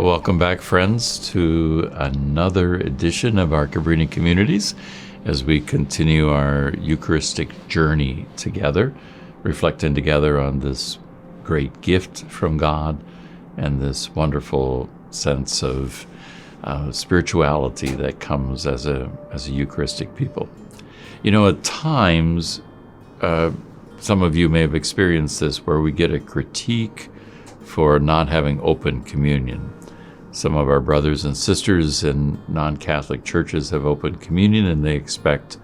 Welcome back, friends, to another edition of our Cabrini Communities as we continue our Eucharistic journey together, reflecting together on this great gift from God and this wonderful sense of spirituality that comes as a Eucharistic people. You know, at times, some of you may have experienced this, where we get a critique for not having open communion. Some of our brothers and sisters in non-Catholic churches have open communion, and they expect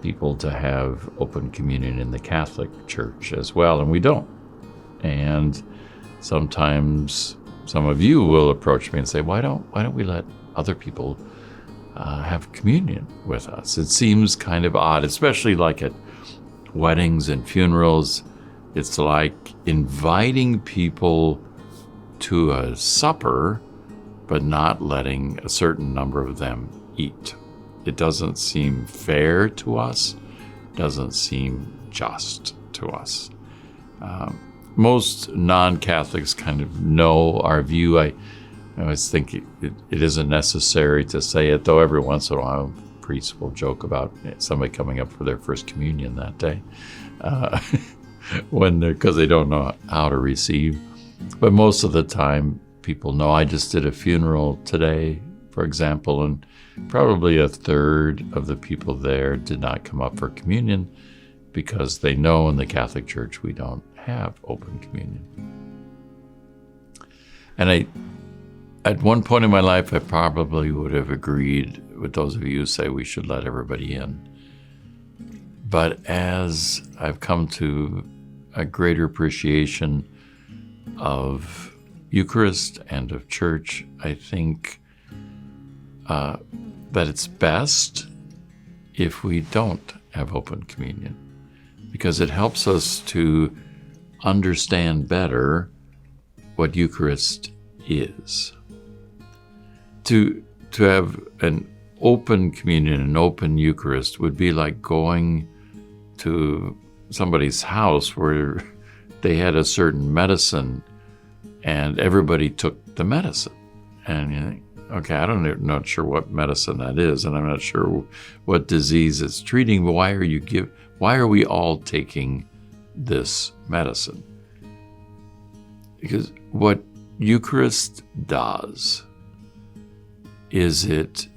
people to have open communion in the Catholic Church as well, and we don't. And sometimes some of you will approach me and say, why don't we let other people have communion with us? It seems kind of odd, especially like at weddings and funerals. It's like inviting people to a supper, but not letting a certain number of them eat. It doesn't seem fair to us, doesn't seem just to us. Most non-Catholics kind of know our view. I always think it isn't necessary to say it, though every once in a while priests will joke about somebody coming up for their first communion that day, because they don't know how to receive. But most of the time, people know. I just did a funeral today, for example, and probably a third of the people there did not come up for communion because they know in the Catholic Church we don't have open communion. And at one point in my life, I probably would have agreed with those of you who say we should let everybody in. But as I've come to a greater appreciation of Eucharist and of church, I think that it's best if we don't have open communion, because it helps us to understand better what Eucharist is. To have an open communion, an open Eucharist, would be like going to somebody's house where they had a certain medicine and everybody took the medicine. And you think, okay, I'm not sure what medicine that is, and I'm not sure what disease it's treating, but why are we all taking this medicine? Because what Eucharist does is it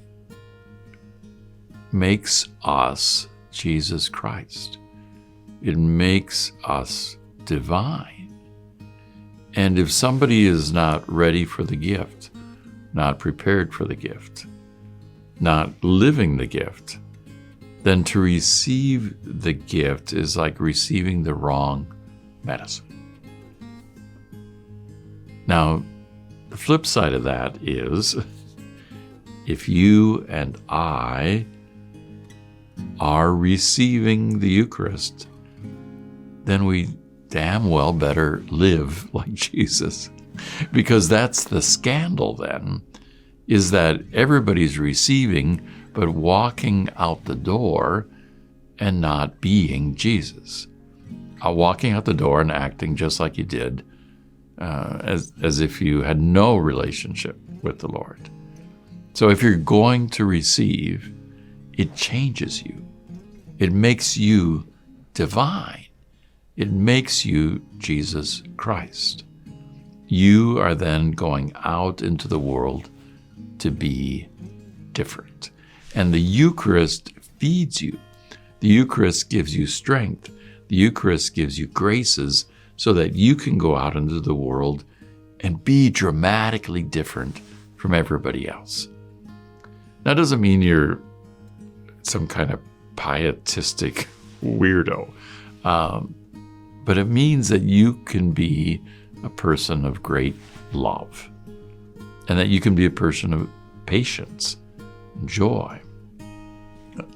makes us Jesus Christ. It makes us divine. And if somebody is not ready for the gift, not prepared for the gift, not living the gift, then to receive the gift is like receiving the wrong medicine. Now, the flip side of that is, if you and I are receiving the Eucharist, then we damn well better live like Jesus. Because that's the scandal then, is that everybody's receiving but walking out the door and not being Jesus. Walking out the door and acting just like you did, as if you had no relationship with the Lord. So if you're going to receive, it changes you. It makes you divine. It makes you Jesus Christ. You are then going out into the world to be different. And the Eucharist feeds you. The Eucharist gives you strength. The Eucharist gives you graces so that you can go out into the world and be dramatically different from everybody else. That doesn't mean you're some kind of pietistic weirdo. But it means that you can be a person of great love, and that you can be a person of patience, joy,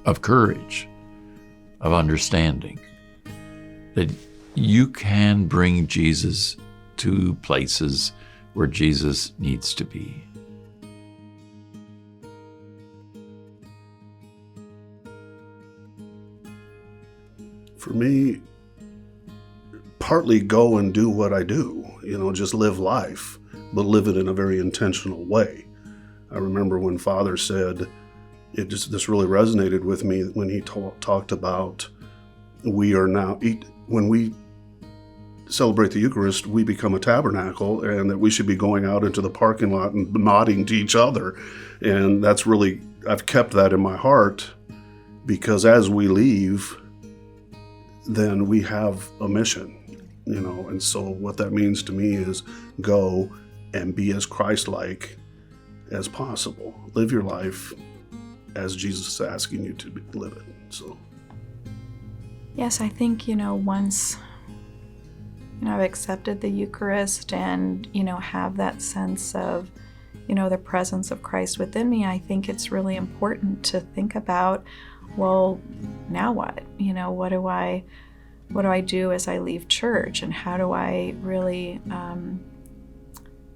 of courage, of understanding. That you can bring Jesus to places where Jesus needs to be. For me, partly go and do what I do, just live life, but live it in a very intentional way. I remember when Father said, this really resonated with me when he talked about when we celebrate the Eucharist, we become a tabernacle, and that we should be going out into the parking lot and nodding to each other. And that's really, I've kept that in my heart, because as we leave, then we have a mission, and so what that means to me is go and be as Christ-like as possible. Live your life as Jesus is asking you to live it. So, yes, I think, once I've accepted the Eucharist and, have that sense of, the presence of Christ within me, I think it's really important to think about, well, now what? What do I do as I leave church? And how do I really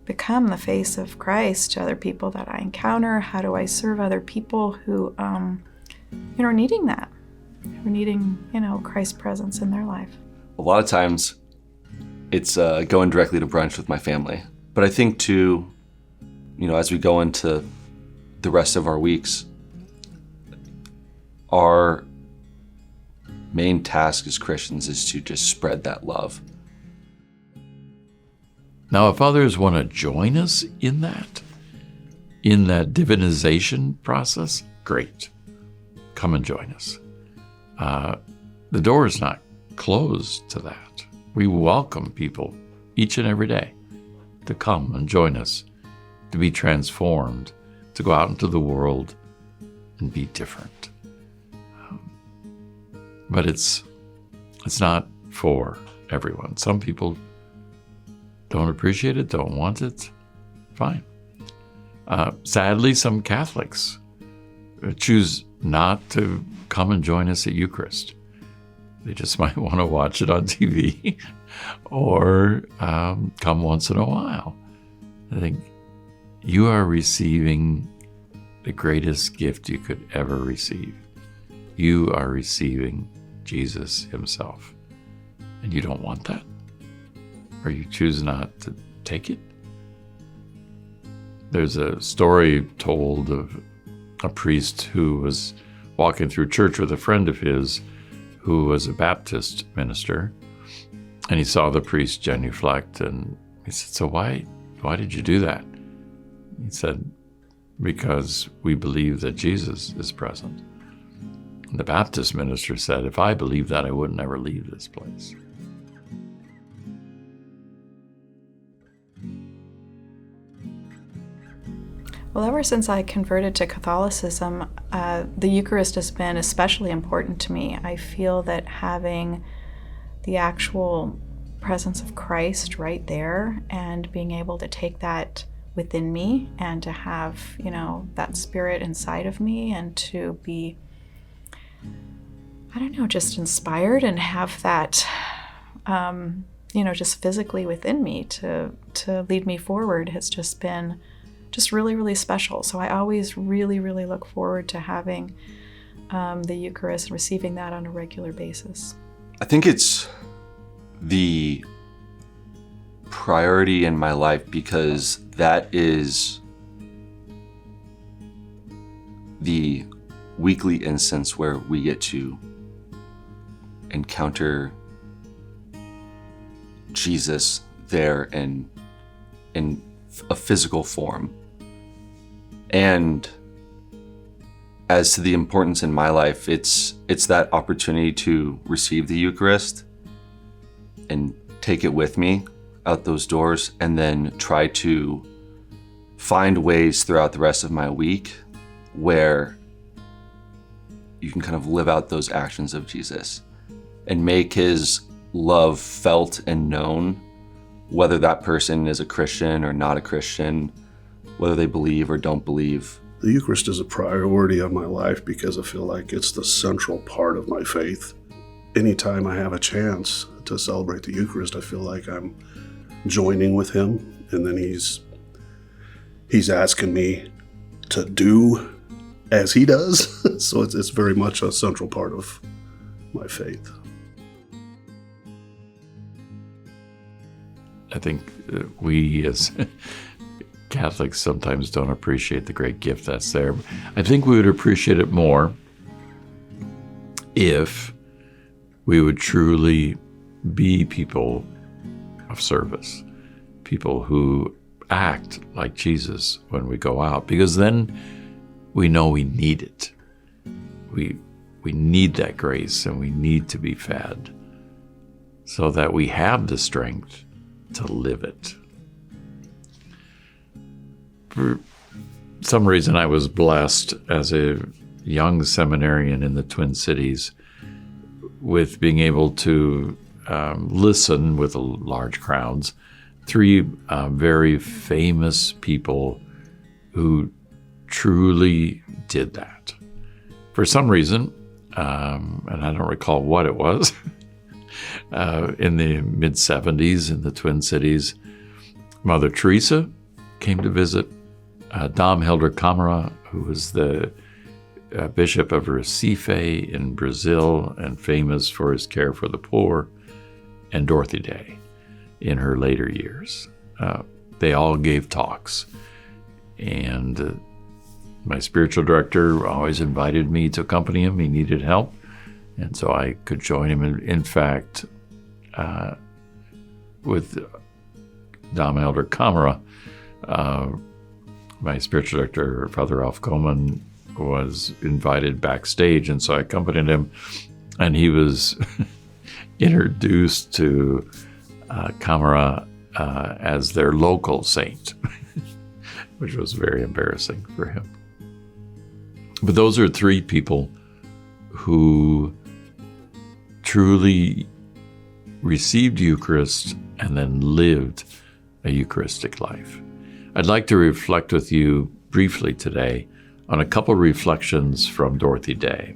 become the face of Christ to other people that I encounter? How do I serve other people who, are needing that? Who are needing, Christ's presence in their life? A lot of times it's going directly to brunch with my family. But I think too, as we go into the rest of our weeks, our main task as Christians is to just spread that love. Now, if others want to join us in that divinization process, great. Come and join us. The door is not closed to that. We welcome people each and every day to come and join us, to be transformed, to go out into the world and be different. But it's not for everyone. Some people don't appreciate it, don't want it. Fine. Sadly, some Catholics choose not to come and join us at Eucharist. They just might want to watch it on TV or come once in a while. I think you are receiving the greatest gift you could ever receive. You are receiving Jesus himself. And you don't want that? Or you choose not to take it? There's a story told of a priest who was walking through church with a friend of his who was a Baptist minister. And he saw the priest genuflect, and he said, "So why did you do that?" He said, "Because we believe that Jesus is present." And the Baptist minister said, "If I believed that, I would never leave this place." Well, ever since I converted to Catholicism, the Eucharist has been especially important to me. I feel that having the actual presence of Christ right there and being able to take that within me and to have, that spirit inside of me and to be, just inspired and have that, just physically within me to lead me forward has just been really, really special. So I always really, really look forward to having the Eucharist and receiving that on a regular basis. I think it's the priority in my life because that is the weekly instance where we get to encounter Jesus there in a physical form. And as to the importance in my life, it's that opportunity to receive the Eucharist and take it with me out those doors, and then try to find ways throughout the rest of my week where you can kind of live out those actions of Jesus and make his love felt and known, whether that person is a Christian or not a Christian, whether they believe or don't believe. The Eucharist is a priority of my life because I feel like it's the central part of my faith. Anytime I have a chance to celebrate the Eucharist, I feel like I'm joining with him, and then he's asking me to do as he does. So it's very much a central part of my faith. I think we as Catholics sometimes don't appreciate the great gift that's there. I think we would appreciate it more if we would truly be people of service, people who act like Jesus when we go out, because then we know we need it. We need that grace, and we need to be fed so that we have the strength to live it. For some reason, I was blessed as a young seminarian in the Twin Cities with being able to listen with large crowds, three very famous people who truly did that. For some reason, and I don't recall what it was, in the mid-70s in the Twin Cities, Mother Teresa came to visit. Dom Helder Câmara, who was the Bishop of Recife in Brazil and famous for his care for the poor, and Dorothy Day in her later years. They all gave talks, and my spiritual director always invited me to accompany him. He needed help, and so I could join him. In fact, with Dom Helder Câmara, my spiritual director, Father Ralph Coleman, was invited backstage, and so I accompanied him, and he was introduced to Câmara as their local saint, which was very embarrassing for him. But those are three people who truly received Eucharist and then lived a Eucharistic life. I'd like to reflect with you briefly today on a couple reflections from Dorothy Day.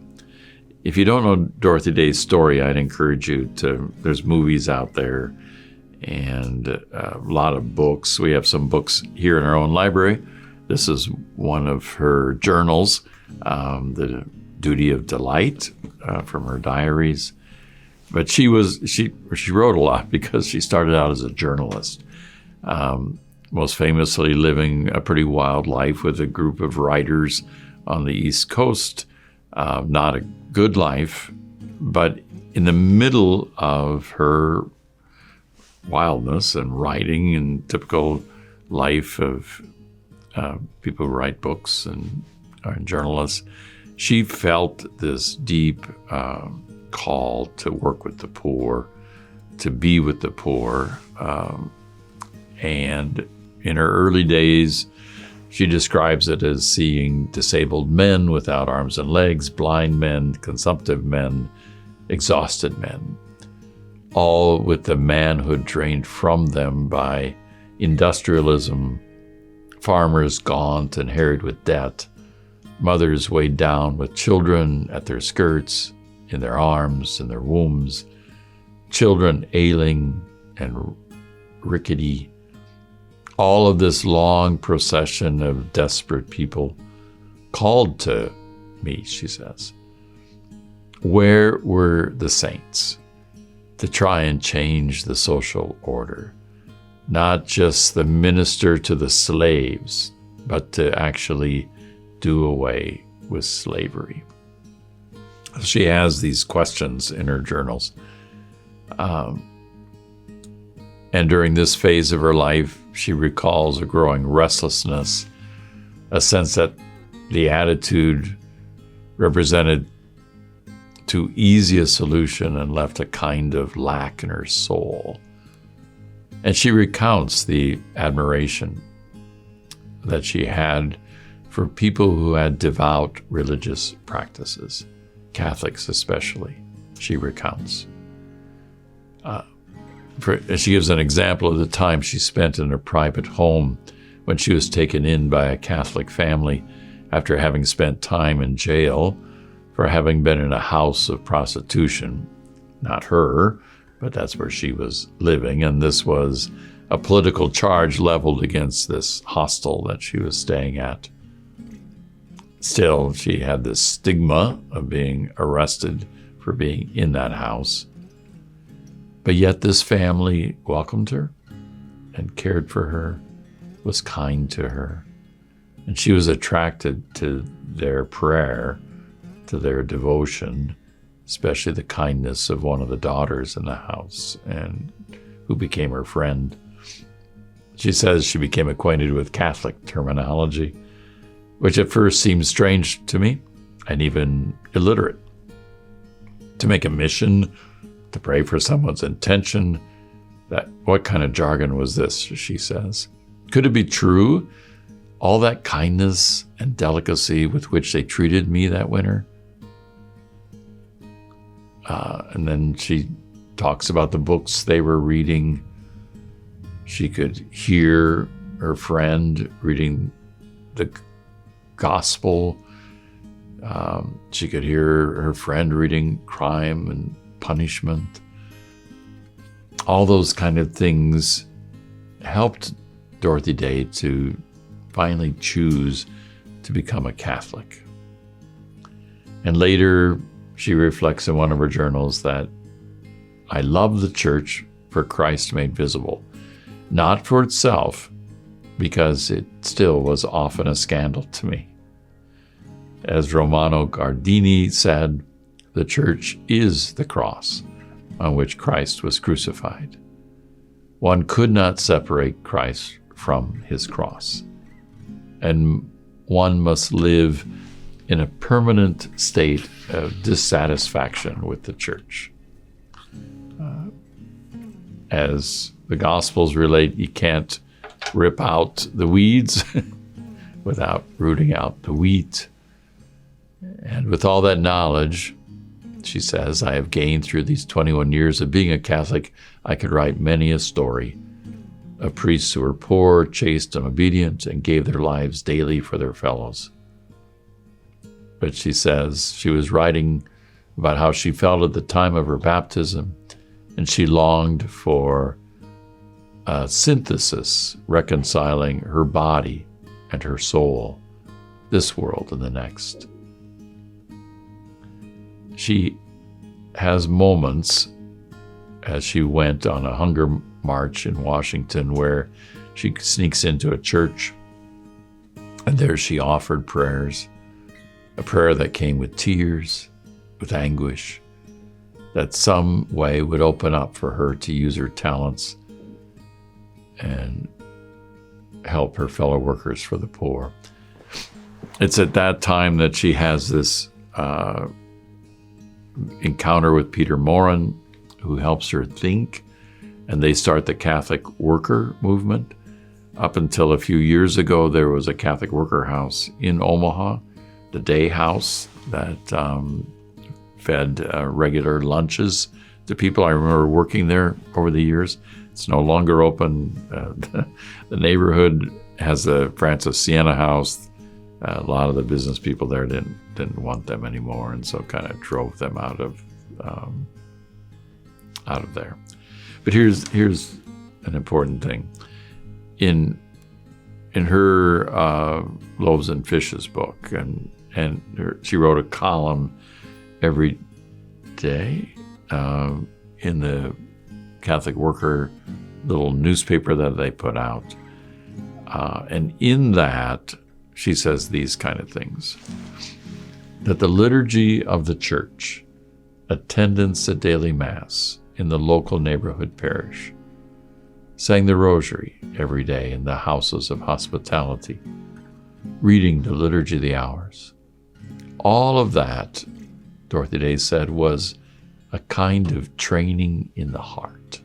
If you don't know Dorothy Day's story, I'd encourage you to, there's movies out there and a lot of books. We have some books here in our own library. This is one of her journals, The Duty of Delight, from her diaries. But she wrote a lot because she started out as a journalist, most famously living a pretty wild life with a group of writers on the East Coast. Not a good life, but in the middle of her wildness and writing and typical life of people who write books and are journalists, she felt this deep call to work with the poor, to be with the poor. And in her early days, she describes it as seeing disabled men without arms and legs, blind men, consumptive men, exhausted men, all with the manhood drained from them by industrialism, farmers gaunt and harried with debt, mothers weighed down with children at their skirts, in their arms, in their wombs, children ailing and rickety. All of this long procession of desperate people called to me, she says. Where were the saints to try and change the social order? Not just the minister to the slaves, but to actually do away with slavery. She has these questions in her journals. And during this phase of her life, she recalls a growing restlessness, a sense that the attitude represented too easy a solution and left a kind of lack in her soul. And she recounts the admiration that she had for people who had devout religious practices, Catholics especially, she recounts. She gives an example of the time she spent in her private home when she was taken in by a Catholic family after having spent time in jail for having been in a house of prostitution. Not her, but that's where she was living, and this was a political charge leveled against this hostel that she was staying at. Still, she had this stigma of being arrested for being in that house. But yet this family welcomed her, and cared for her, was kind to her. And she was attracted to their prayer, to their devotion, especially the kindness of one of the daughters in the house, and who became her friend. She says she became acquainted with Catholic terminology, which at first seemed strange to me and even illiterate. To make a mission, to pray for someone's intention, what kind of jargon was this, she says. Could it be true, all that kindness and delicacy with which they treated me that winter? And then she talks about the books they were reading. She could hear her friend reading the gospel. She could hear her friend reading Crime and Punishment. All those kind of things helped Dorothy Day to finally choose to become a Catholic. And later, she reflects in one of her journals that I love the church for Christ made visible, not for itself, because it still was often a scandal to me. As Romano Guardini said, the church is the cross on which Christ was crucified. One could not separate Christ from his cross, and one must live in a permanent state of dissatisfaction with the church. As the Gospels relate, you can't rip out the weeds without rooting out the wheat. And with all that knowledge, she says, I have gained through these 21 years of being a Catholic, I could write many a story of priests who were poor, chaste, and obedient, and gave their lives daily for their fellows. But she says she was writing about how she felt at the time of her baptism, and she longed for a synthesis reconciling her body and her soul, this world and the next. She has moments as she went on a hunger march in Washington where she sneaks into a church, and there she offered prayers, a prayer that came with tears, with anguish, that some way would open up for her to use her talents and help her fellow workers for the poor. It's at that time that she has this encounter with Peter Morin, who helps her think, and they start the Catholic Worker Movement. Up until a few years ago, there was a Catholic Worker House in Omaha, the Day House, that fed regular lunches to people. I remember working there over the years. It's no longer open. The neighborhood has the Francis Siena House. A lot of the business people there didn't want them anymore, and so kind of drove them out of there. But here's an important thing. In her Loaves and Fishes book, she wrote a column every day in the Catholic Worker little newspaper that they put out, and in that she says these kind of things: that the liturgy of the church, attendance at daily mass in the local neighborhood parish, saying the rosary every day in the houses of hospitality, reading the Liturgy of the Hours. All of that, Dorothy Day said, was a kind of training in the heart.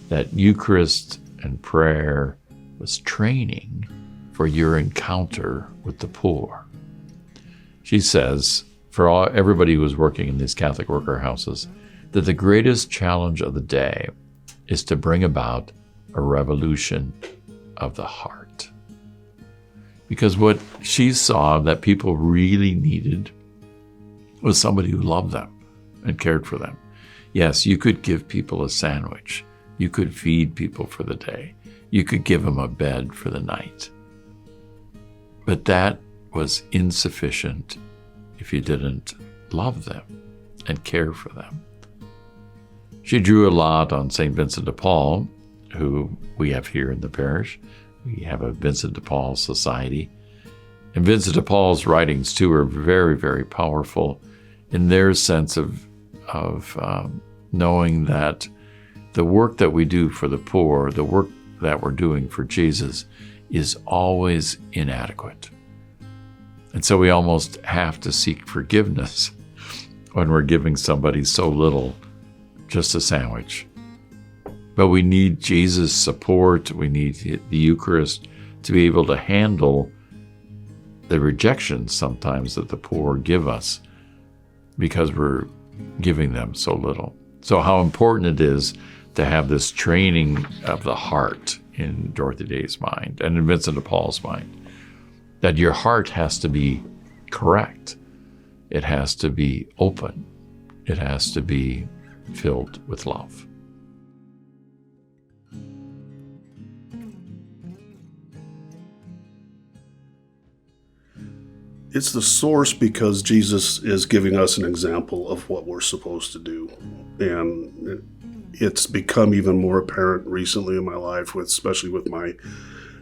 That Eucharist and prayer was training for your encounter with the poor. She says, for everybody who was working in these Catholic worker houses, that the greatest challenge of the day is to bring about a revolution of the heart. Because what she saw that people really needed was somebody who loved them and cared for them. Yes, you could give people a sandwich. You could feed people for the day. You could give them a bed for the night. But that was insufficient if you didn't love them and care for them. She drew a lot on St. Vincent de Paul, who we have here in the parish. We have a Vincent de Paul Society. And Vincent de Paul's writings, too, are very, very powerful in their sense of knowing that the work that we do for the poor, the work that we're doing for Jesus, is always inadequate. And so we almost have to seek forgiveness when we're giving somebody so little, just a sandwich. But we need Jesus' support. We need the Eucharist to be able to handle the rejection sometimes that the poor give us because we're giving them so little. So how important it is to have this training of the heart in Dorothy Day's mind and in Vincent de Paul's mind, that your heart has to be correct. It has to be open. It has to be filled with love. It's the source because Jesus is giving us an example of what we're supposed to do. And it's become even more apparent recently in my life, especially with my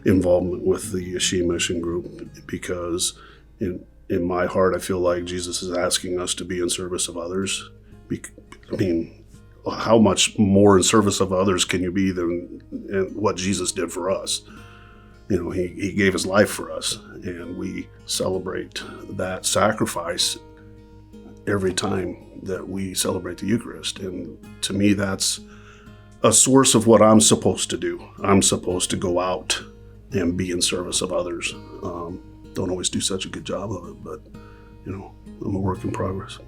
involvement with the Yeshua Mission Group, because in my heart, I feel like Jesus is asking us to be in service of others. I mean, how much more in service of others can you be than what Jesus did for us? You know, he gave his life for us, and we celebrate that sacrifice every time that we celebrate the Eucharist. And to me, that's a source of what I'm supposed to do. I'm supposed to go out and be in service of others. Don't always do such a good job of it, but, you know, I'm a work in progress.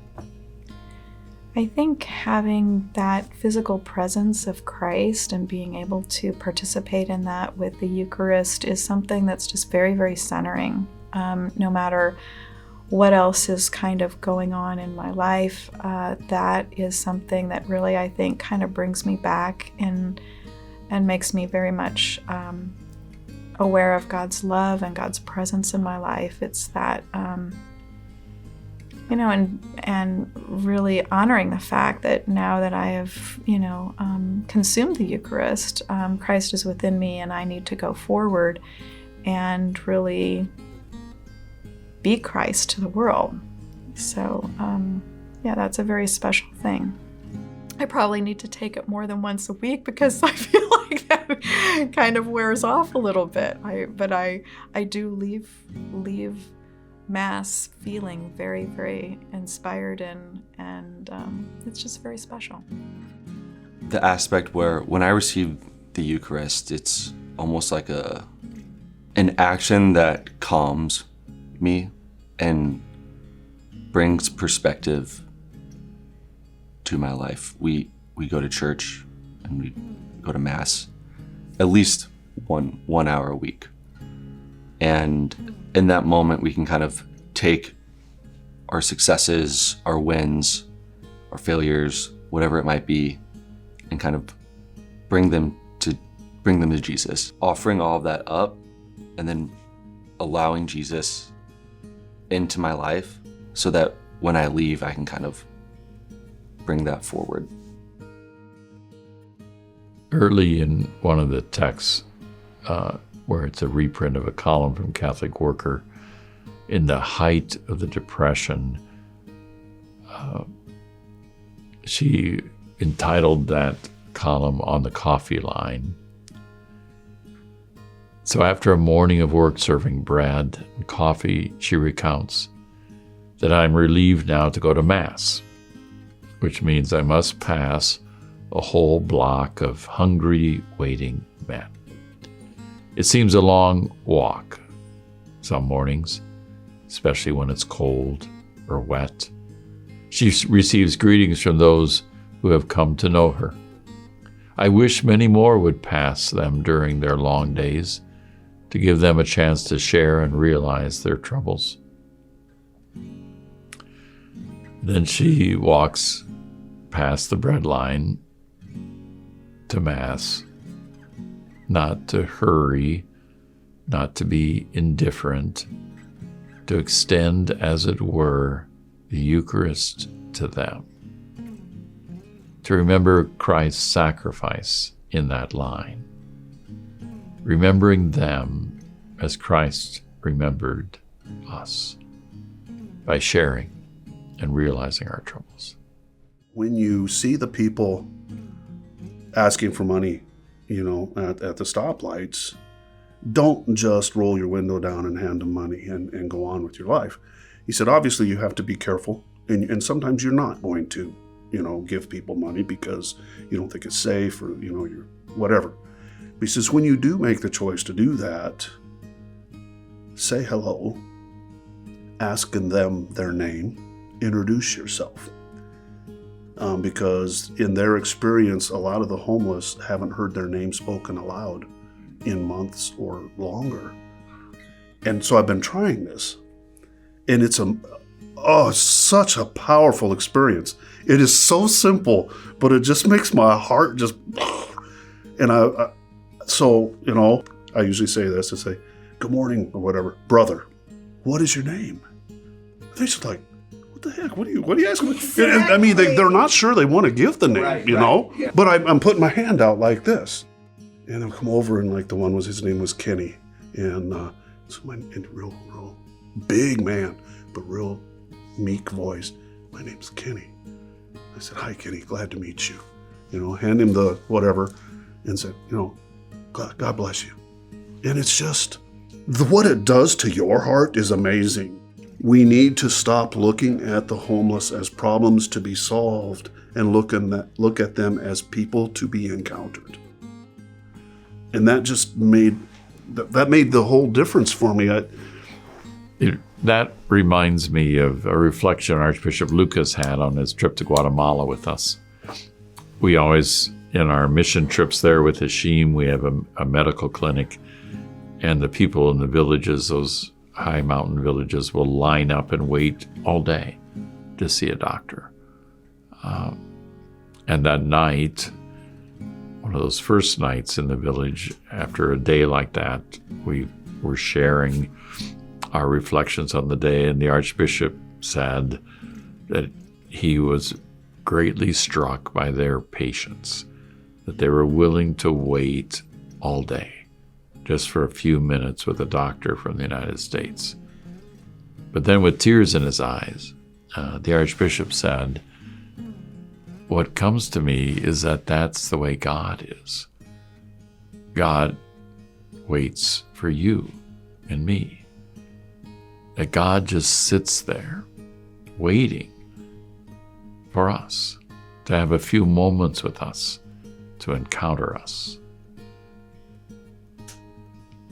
I think having that physical presence of Christ and being able to participate in that with the Eucharist is something that's just very, very centering. No matter what else is kind of going on in my life, that is something that really, I think, kind of brings me back and makes me very much aware of God's love and God's presence in my life. It's that you know, and really honoring the fact that now that I have, consumed the Eucharist, Christ is within me, and I need to go forward and really be Christ to the world. So, that's a very special thing. I probably need to take it more than once a week because I feel like that kind of wears off a little bit. But I do leave Mass feeling very, very inspired and it's just very special. The aspect where when I receive the Eucharist, it's almost like an action that calms me and brings perspective to my life. We go to church and we go to Mass at least one hour a week. And in that moment, we can kind of take our successes, our wins, our failures, whatever it might be, and kind of bring them to Jesus, offering all of that up, and then allowing Jesus into my life so that when I leave, I can kind of bring that forward. Early in one of the texts, where it's a reprint of a column from Catholic Worker, in the height of the Depression, she entitled that column "On the Coffee Line." So after a morning of work serving bread and coffee, she recounts that I'm relieved now to go to Mass, which means I must pass a whole block of hungry, waiting men. It seems a long walk some mornings, especially when it's cold or wet. She receives greetings from those who have come to know her. I wish many more would pass them during their long days to give them a chance to share and realize their troubles. Then she walks past the bread line to Mass, not to hurry, not to be indifferent, to extend, as it were, the Eucharist to them, to remember Christ's sacrifice in that line, remembering them as Christ remembered us, by sharing and realizing our troubles. When you see the people asking for money, at the stoplights, don't just roll your window down and hand them money and go on with your life. He said, obviously you have to be careful, and sometimes you're not going to, give people money because you don't think it's safe or, you're whatever. But he says, when you do make the choice to do that, say hello, ask them their name, introduce yourself. Because in their experience, a lot of the homeless haven't heard their name spoken aloud in months or longer. And so I've been trying this. And it's such a powerful experience. It is so simple, but it just makes my heart just... And I usually say this, I say, good morning or whatever, brother, what is your name? They're just like, what the heck? What are you asking me? Exactly. And, I mean, they're not sure they want to give the name, Right. Yeah. But I'm putting my hand out like this. And I'll come over and like his name was Kenny. And real big man, but real meek voice. My name's Kenny. I said, hi, Kenny, glad to meet you. Hand him the whatever and said, God bless you. And it's just, what it does to your heart is amazing. We need to stop looking at the homeless as problems to be solved and look at them as people to be encountered. And that just made the whole difference for me. That reminds me of a reflection Archbishop Lucas had on his trip to Guatemala with us. We always, in our mission trips there with Hashim, we have a medical clinic, and the people in the villages, those high mountain villages, will line up and wait all day to see a doctor. And that night, one of those first nights in the village, after a day like that, we were sharing our reflections on the day, and the Archbishop said that he was greatly struck by their patience, that they were willing to wait all day just for a few minutes with a doctor from the United States. But then with tears in his eyes, the Archbishop said, what comes to me is that that's the way God is. God waits for you and me. That God just sits there waiting for us to have a few moments with us, to encounter us.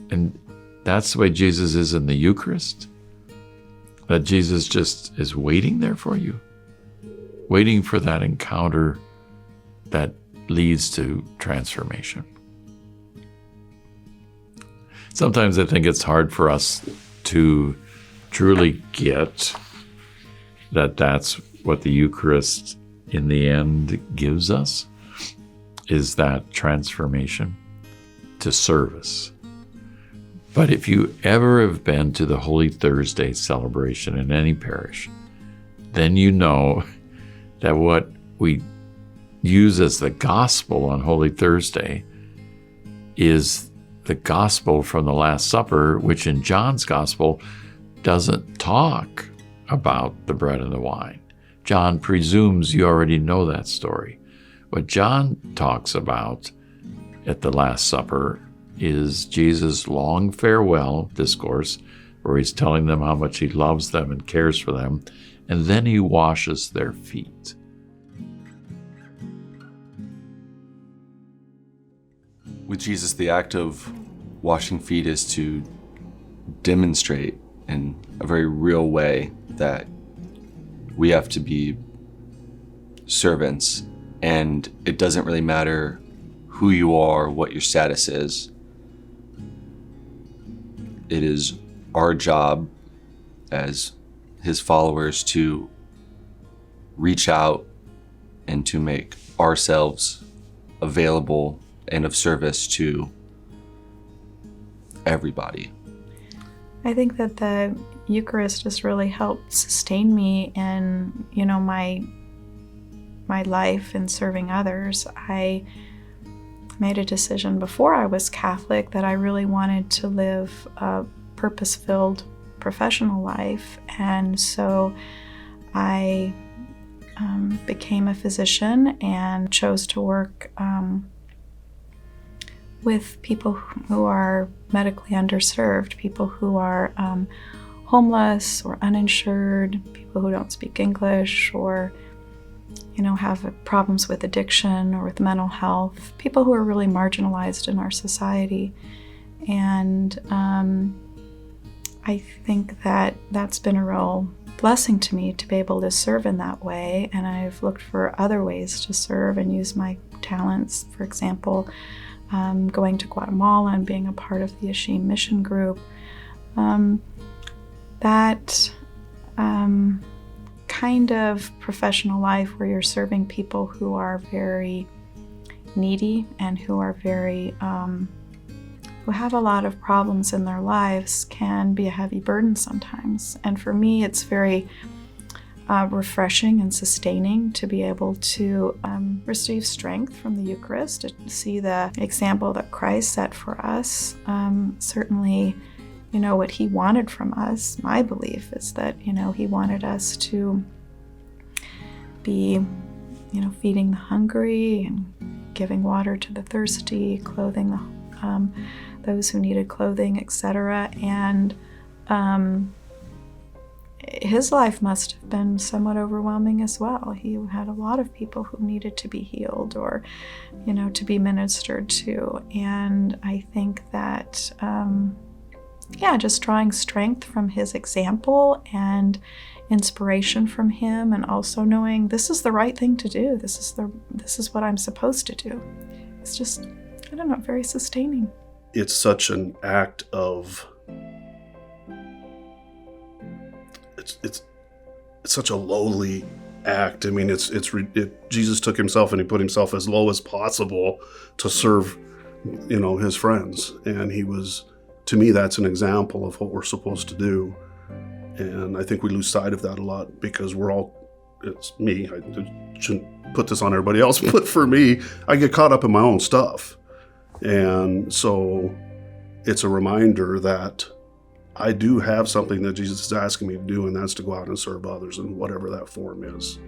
And that's the way Jesus is in the Eucharist. That Jesus just is waiting there for you, waiting for that encounter that leads to transformation. Sometimes I think it's hard for us to truly get that that's what the Eucharist in the end gives us, is that transformation to service. But if you ever have been to the Holy Thursday celebration in any parish, then you know that what we use as the gospel on Holy Thursday is the gospel from the Last Supper, which in John's gospel doesn't talk about the bread and the wine. John presumes you already know that story. What John talks about at the Last Supper is Jesus' long farewell discourse, where he's telling them how much he loves them and cares for them, and then he washes their feet. With Jesus, the act of washing feet is to demonstrate in a very real way that we have to be servants, and it doesn't really matter who you are, what your status is. It is our job as his followers to reach out and to make ourselves available and of service to everybody. I think that the Eucharist just really helped sustain me in, my life and serving others. I made a decision before I was Catholic that I really wanted to live a purpose-filled professional life. And so I became a physician and chose to work with people who are medically underserved, people who are homeless or uninsured, people who don't speak English or have problems with addiction or with mental health, people who are really marginalized in our society. And I think that that's been a real blessing to me to be able to serve in that way. And I've looked for other ways to serve and use my talents. For example, going to Guatemala and being a part of the Yashim mission group. That kind of professional life where you're serving people who are very needy and who are very who have a lot of problems in their lives can be a heavy burden sometimes. And for me, it's very refreshing and sustaining to be able to receive strength from the Eucharist, to see the example that Christ set for us. Certainly, what he wanted from us, my belief is that, he wanted us to be, feeding the hungry and giving water to the thirsty, clothing those who needed clothing, etc. And his life must have been somewhat overwhelming as well. He had a lot of people who needed to be healed or, to be ministered to. And I think that, just drawing strength from his example and inspiration from him, and also knowing this is the right thing to do. This is what I'm supposed to do. It's just, very sustaining. It's such an act of, it's such a lowly act. I mean, Jesus took himself and he put himself as low as possible to serve, his friends. And to me, that's an example of what we're supposed to do. And I think we lose sight of that a lot because it's me. I shouldn't put this on everybody else, but for me, I get caught up in my own stuff. And so it's a reminder that I do have something that Jesus is asking me to do, and that's to go out and serve others in whatever that form is.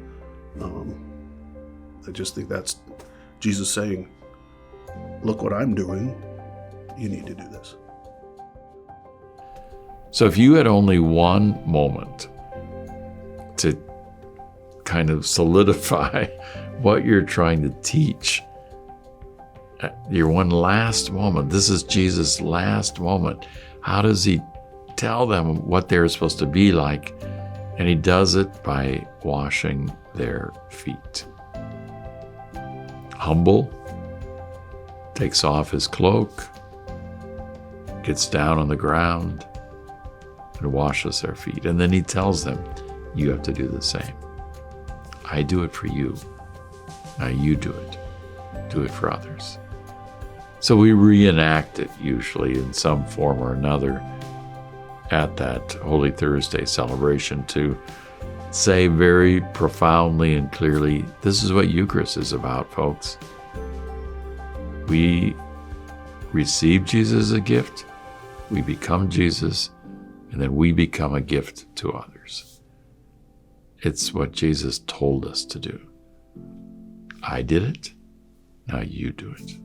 I just think that's Jesus saying, look what I'm doing. You need to do this. So if you had only one moment to kind of solidify what you're trying to teach, your one last moment, this is Jesus' last moment. How does he tell them what they're supposed to be like? And he does it by washing their feet. Humble, takes off his cloak, gets down on the ground, and washes their feet. And then he tells them, you have to do the same. I do it for you. Now you do it. Do it for others. So we reenact it usually in some form or another at that Holy Thursday celebration to say very profoundly and clearly, this is what Eucharist is about, folks. We receive Jesus as a gift, we become Jesus, and then we become a gift to others. It's what Jesus told us to do. I did it, now you do it.